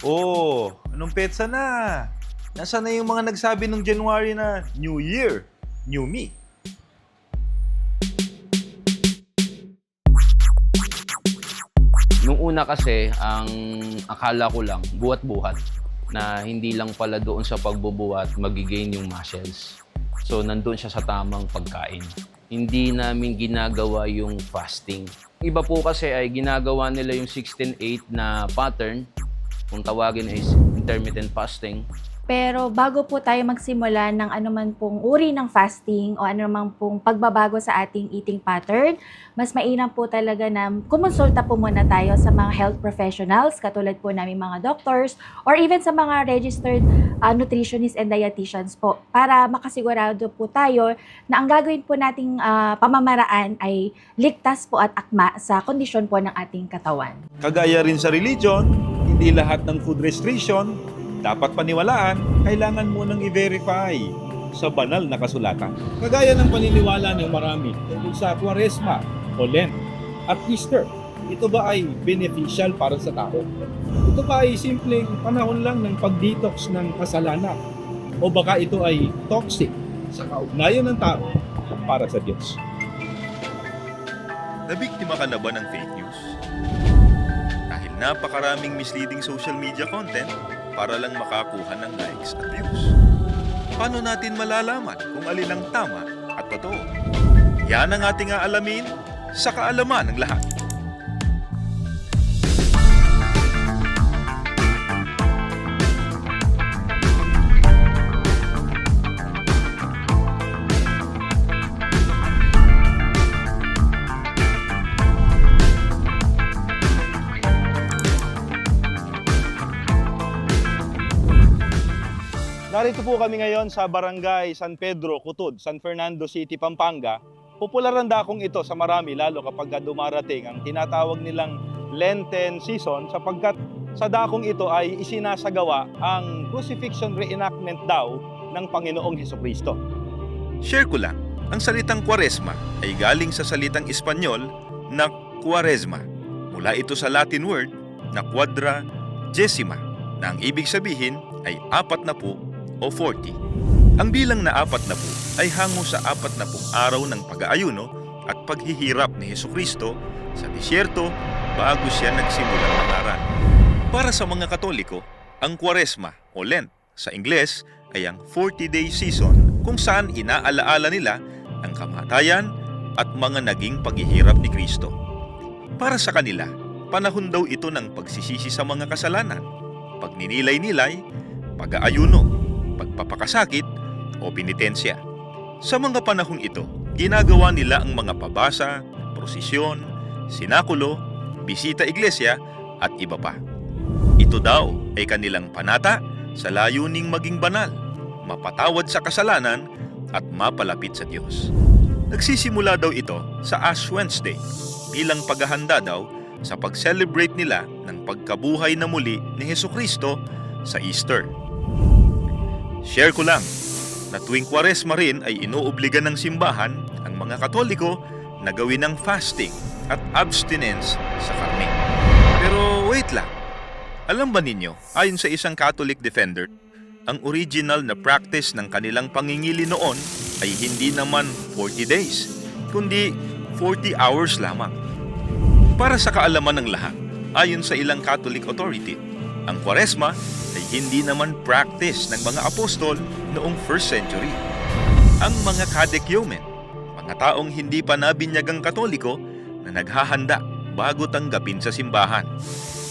Oh, anong petsa na? Nasaan na yung mga nagsabi nung January na New Year, New Me? Nung una kasi, ang akala ko lang, buhat-buhat, na hindi lang pala doon sa pagbubuhat magigain yung muscles. So, nandun siya sa tamang pagkain. Hindi namin ginagawa yung fasting. Iba po kasi ay ginagawa nila yung 16-8 na pattern, kung tawagin is intermittent fasting. Pero bago po tayo magsimula ng anuman pong uri ng fasting o anuman pong pagbabago sa ating eating pattern, mas mainam po talaga na kumonsulta po muna tayo sa mga health professionals, katulad po namin mga doctors, or even sa mga registered nutritionists and dietitians po, para makasigurado po tayo na ang gagawin po nating pamamaraan ay ligtas po at akma sa kondisyon po ng ating katawan. Kagaya rin sa religion, hindi lahat ng food restriction dapat paniwalaan, kailangan mo nang i-verify sa banal na kasulatan. Kagaya ng paniniwala ng marami tungkol sa Kwaresma o Lent at Easter. Ito ba ay beneficial para sa tao? Ito ba ay simpleng panahon lang ng pag-detox ng kasalanan? O baka ito ay toxic sa kaugnayan ng tao para sa Diyos? Nabiktima ka na ba ng fake news? Dahil napakaraming misleading social media content para lang makakuha ng likes at views. Paano natin malalaman kung alin ang tama at totoo? Yan ang ating aalamin sa kaalaman ng lahat. Narito po kami ngayon sa Barangay San Pedro, Cutod, San Fernando City, Pampanga. Popular ang dakong ito sa marami, lalo kapag dumarating ang tinatawag nilang Lenten season, sapagkat sa dakong ito ay isinasagawa ang crucifixion reenactment daw ng Panginoong Hesukristo. Share ko lang, ang salitang Kwaresma ay galing sa salitang Espanyol na Quaresma. Mula ito sa Latin word na quadragesima, na ang ibig sabihin ay 40 o 40. Ang bilang na 40 ay hango sa 40 araw ng pag-aayuno at paghihirap ni Hesukristo sa disyerto bago siya nagsimulang mangaral. Para sa mga Katoliko, ang Kwaresma o Lent sa Ingles ay ang 40-day season kung saan inaalaala nila ang kamatayan at mga naging paghihirap ni Kristo. Para sa kanila, panahon daw ito ng pagsisisi sa mga kasalanan, pagninilay-nilay, pag-aayuno, pagpapakasakit o penitensya. Sa mga panahong ito, ginagawa nila ang mga pabasa, prosesyon, sinakulo, bisita iglesia at iba pa. Ito daw ay kanilang panata sa layuning maging banal, mapatawad sa kasalanan at mapalapit sa Diyos. Nagsisimula daw ito sa Ash Wednesday bilang paghahanda daw sa pag-celebrate nila ng pagkabuhay na muli ni Hesukristo sa Easter. Share ko lang na tuwing Kwaresma rin ay inuobliga ng simbahan ang mga Katoliko na gawin ng fasting at abstinence sa karne. Pero wait lang, alam ba ninyo, ayon sa isang Catholic defender, ang original na practice ng kanilang pangingili noon ay hindi naman 40 days, kundi 40 hours lamang. Para sa kaalaman ng lahat, ayon sa ilang Catholic authority, ang Kwaresma ay hindi naman practice ng mga apostol noong 1st century. Ang mga katekyomen, mga taong hindi pa nabinyagang Katoliko na naghahanda bago tanggapin sa simbahan.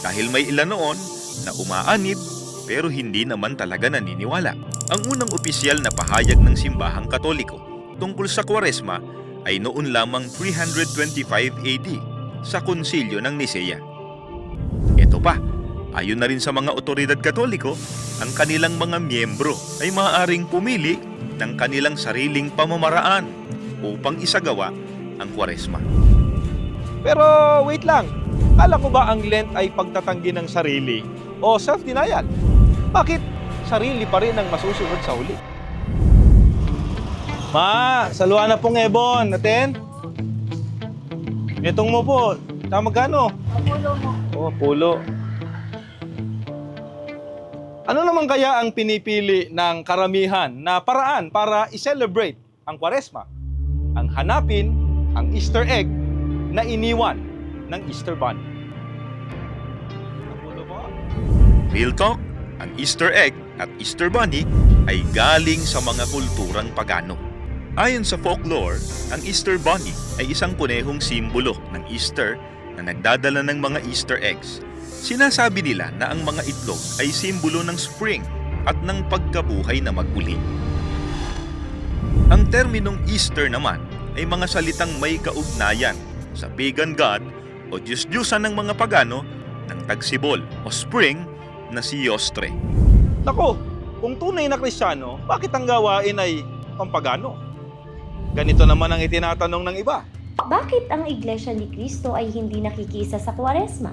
Dahil may ilan noon na umaanib pero hindi naman talaga naniniwala. Ang unang opisyal na pahayag ng simbahang Katoliko tungkol sa Kwaresma ay noon lamang 325 AD sa Konsilyo ng Nicea. Ito pa, ayon na rin sa mga otoridad Katoliko, ang kanilang mga miyembro ay maaaring pumili ng kanilang sariling pamamaraan upang isagawa ang Kwaresma. Pero wait lang, akala ko ba ang Lent ay pagtatanggi ng sarili o self-denial? Bakit sarili pa rin ang masusunod sa huli? Ma, saluhan na pong ebon. Natin? Itong mo po. Tama magkano? Pulo mo. Oh, pulo. Ano naman kaya ang pinipili ng karamihan na paraan para i-celebrate ang Kwaresma? Ang hanapin ang Easter egg na iniwan ng Easter Bunny. Napulo po. Real talk, ang Easter egg at Easter bunny ay galing sa mga kulturang pagano. Ayon sa folklore, ang Easter bunny ay isang kunehong simbolo ng Easter na nagdadala ng mga Easter eggs. Sinasabi nila na ang mga itlog ay simbolo ng spring at ng pagkabuhay na maguli. Ang terminong Easter naman ay mga salitang may kaugnayan sa pagan god o Diyos-Diyusan ng mga pagano ng tagsibol o spring na si Yostre. Nako, kung tunay na Kristiyano, bakit ang gawain ay pampagano? Ganito naman ang itinatanong ng iba. Bakit ang Iglesia ni Cristo ay hindi nakikiisa sa Kwaresma?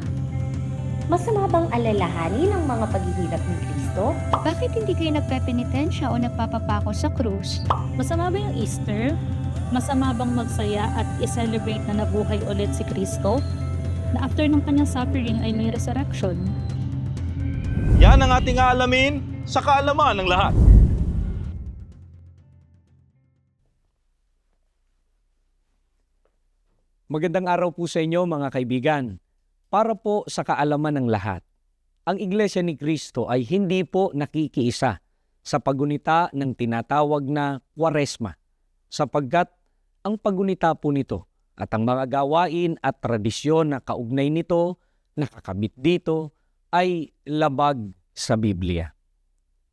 Masama bang alalahanin ang mga paghihirap ni Cristo? Bakit hindi kayo nagpepenitensya o nagpapapako sa krus? Masama ba yung Easter? Masama bang magsaya at i-celebrate na nabuhay ulit si Kristo? Na after ng kanyang suffering ay may resurrection? Yan ang ating aalamin sa kaalaman ng lahat. Magandang araw po sa inyo mga kaibigan. Para po sa kaalaman ng lahat, ang Iglesia ni Cristo ay hindi po nakikiisa sa pagunita ng tinatawag na Kwaresma, sapagkat ang pagunita po nito at ang mga gawain at tradisyon na kaugnay nito, nakakabit dito, ay labag sa Biblia.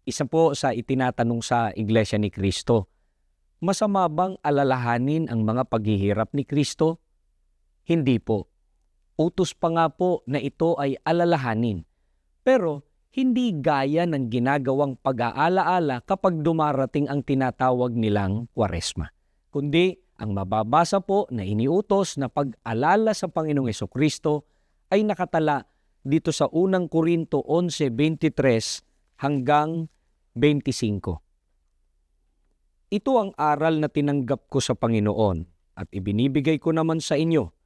Isa po sa itinatanong sa Iglesia ni Cristo, masama bang alalahanin ang mga paghihirap ni Kristo? Hindi po. Utos pa nga po na ito ay alalahanin. Pero hindi gaya ng ginagawang pag-aalaala kapag dumarating ang tinatawag nilang Kwaresma. Kundi ang mababasa po na iniutos na pag-alala sa Panginoong Hesukristo ay nakatala dito sa unang Korinto 11:23 hanggang 25. Ito ang aral na tinanggap ko sa Panginoon at ibinibigay ko naman sa inyo.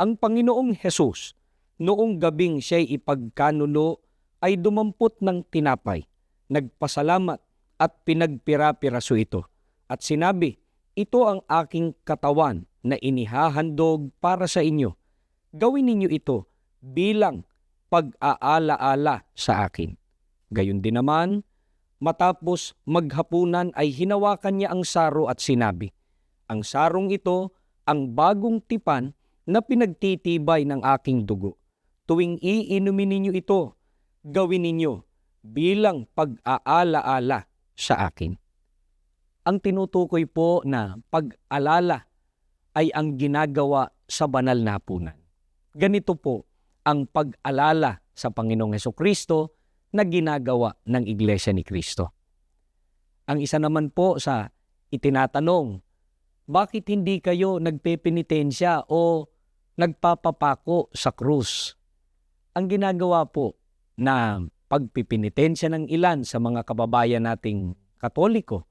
Ang Panginoong Hesus, noong gabing siya'y ipagkanulo, ay dumampot ng tinapay, nagpasalamat at pinagpira-piraso ito. At sinabi, ito ang aking katawan na inihahandog para sa inyo. Gawin ninyo ito bilang pag-aalaala sa akin. Gayon din naman, matapos maghapunan ay hinawakan niya ang saro at sinabi, ang sarong ito ang bagong tipan na pinagtitibay ng aking dugo. Tuwing iinumin ninyo ito, gawin ninyo bilang pag-aalaala sa akin. Ang tinutukoy po na pag-alala ay ang ginagawa sa banal na hapunan. Ganito po ang pag-alala sa Panginoong Hesukristo na ginagawa ng Iglesia ni Cristo. Ang isa naman po sa itinatanong, bakit hindi kayo nagpepenitensya o nagpapapako sa krus? Ang ginagawa po na pagpipinitensya ng ilan sa mga kababayan nating Katoliko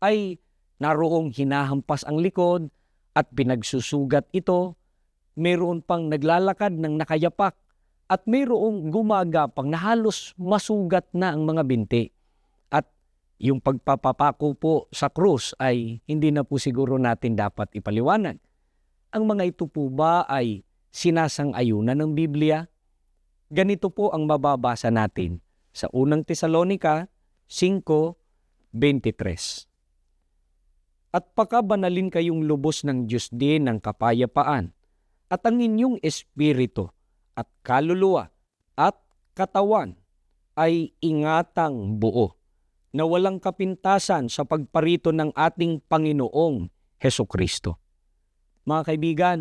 ay naroong hinahampas ang likod at pinagsusugat ito, mayroon pang naglalakad ng nakayapak at mayroong gumagapang na halos masugat na ang mga binti. At yung pagpapapako po sa krus ay hindi na po siguro natin dapat ipaliwanag. Ang mga ito po ba ay sinasang-ayunan ng Biblia? Ganito po ang mababasa natin sa unang Tesalonica 5:23. At pakabanalin kayong lubos ng Diyos din ng kapayapaan, at ang inyong espiritu at kaluluwa at katawan ay ingatang buo, na walang kapintasan sa pagparito ng ating Panginoong Hesukristo. Mga kaibigan,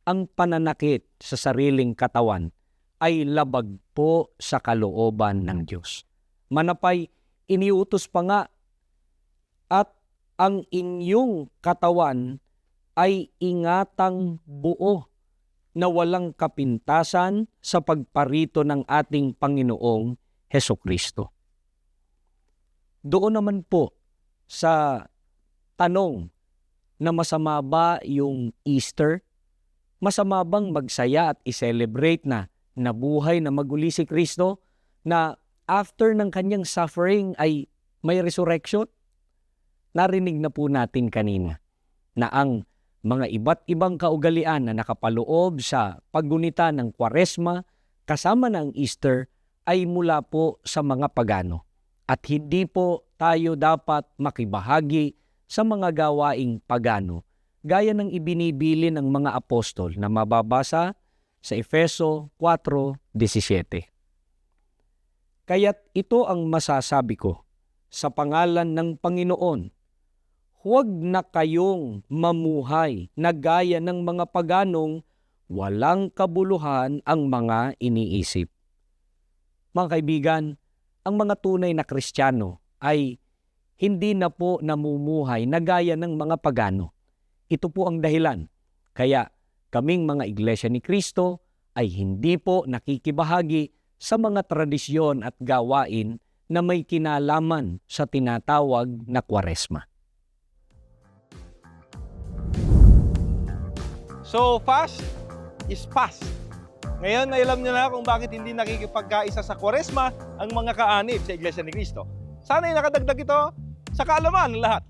ang pananakit sa sariling katawan ay labag po sa kalooban ng Diyos. Manapay, iniutos pa nga, at ang inyong katawan ay ingatang buo na walang kapintasan sa pagparito ng ating Panginoong Hesukristo. Doon naman po sa tanong na masama ba yung Easter? Masama bang magsaya at i-celebrate na nabuhay na maguli si Kristo? Na after ng kanyang suffering ay may resurrection? Narinig na po natin kanina na ang mga iba't ibang kaugalian na nakapaloob sa paggunita ng Kwaresma kasama ng Easter ay mula po sa mga pagano. At hindi po tayo dapat makibahagi sa mga gawaing pagano gaya ng ibinibili ng mga apostol na mababasa sa Efeso 4:17. Kaya't ito ang masasabi ko sa pangalan ng Panginoon. Huwag na kayong mamuhay na gaya ng mga paganong walang kabuluhan ang mga iniisip. Mga kaibigan, ang mga tunay na Kristiyano ay hindi na po namumuhay na gaya ng mga pagano. Ito po ang dahilan. Kaya kaming mga Iglesia ni Cristo ay hindi po nakikibahagi sa mga tradisyon at gawain na may kinalaman sa tinatawag na Kwaresma. So, fast is fast. Ngayon, alam nyo na kung bakit hindi nakikipagkaisa sa Kwaresma ang mga kaanib sa Iglesia ni Cristo. Sana'y nakadagdag ito sa kaalaman ng lahat.